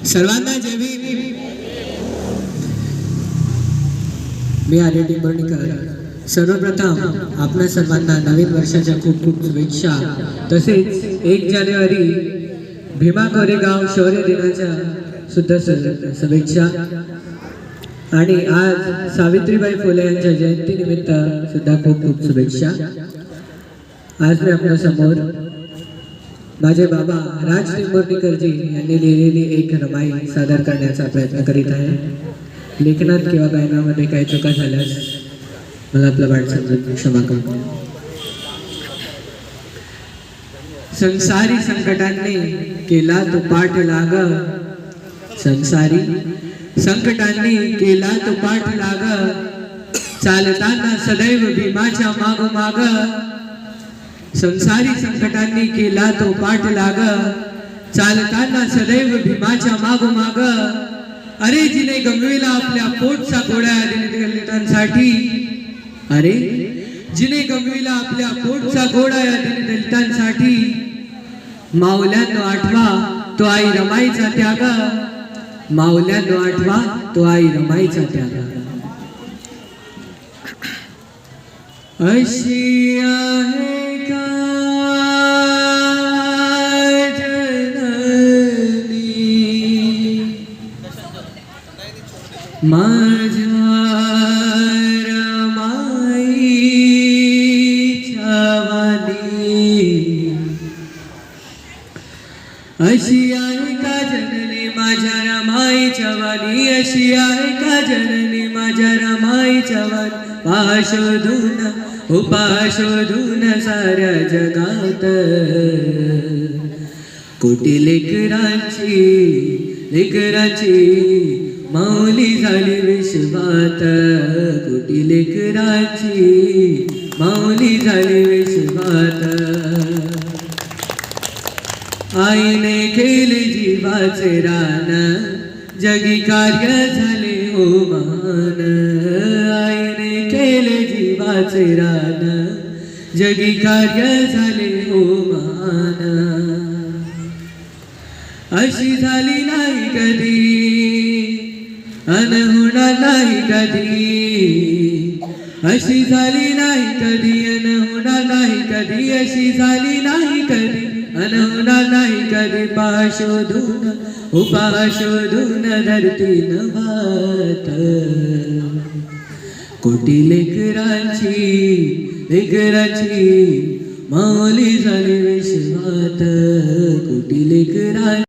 सर्वांना जय भीम. मी आर्य टिंबर्णीकर. सर्वप्रथम आपल्या सर्वांना नवीन वर्षाच्या खूप खूप शुभेच्छा. तसेच 1 जानेवारी भीमा कोरेगाव शौर्य दिनाच्या सुद्धा शुभेच्छा. आणि आज सावित्रीबाई फुले यांच्या जयंतीनिमित्त सुद्धा खूप खूप शुभेच्छा. आज मी आपल्या समोर माझे बाबा राज टिंबर्णीकरजी यांनी लिहिलेली एक रमाई सादर करण्याचा प्रयत्न करीत आहे. लेखनात किंवा गायनामध्ये काही चुका झाल्यास मला आपला वाट समजून क्षमा करा. संसारी संकटांनी केला तो पाठ लाग, संसारी संकटांनी केला तो पाठ लाग, चालताना सदैव भीमाच्या मागोमाग. संसारी संकटांनी केला तो पाठ लाग, चालताना सदैव भीमाच्या मागोमाग. अरे जिने गमविला आपल्या पोटचा गोळ्या दलितांसाठी, अरे जिने गमविला आपल्या पोटचा गोळा या दलितांसाठी. माऊल्यांनो आठवा तो आई रमाईचा त्याग, माऊल्यांनो आठवा तो आई रमाईचा त्याग. अशी आहे का जननी माझ्या रमाईच्या वाणी, अशी आहे का जननी माझ्या रमाईच्या वाणी, अशी आहे का जननी माझ्या रमाईच्या वाणी. पहा शोधून पहा शोधून साऱ्या जगात, कोटी लेकरांची माऊली झाली विश्वात, कोटी लेकरांची माऊली झाली विश्वात. आईने केले जीवाचे रान, जगी कार्य झाले हो महान. आईने केले जीवाचे रान, जगी कार्य झाले हो महान. अशी झाली नाही कधी अन होणार नाही कधी, अशी झाली नाही कधी अन होणार नाही कधी, अशी झाली नाही कधी अन होणार नाही कधी. पहा शोधून धरती नभात, कोटी लेकरांची माऊली झाली विश्वात, कोटी लेकरांची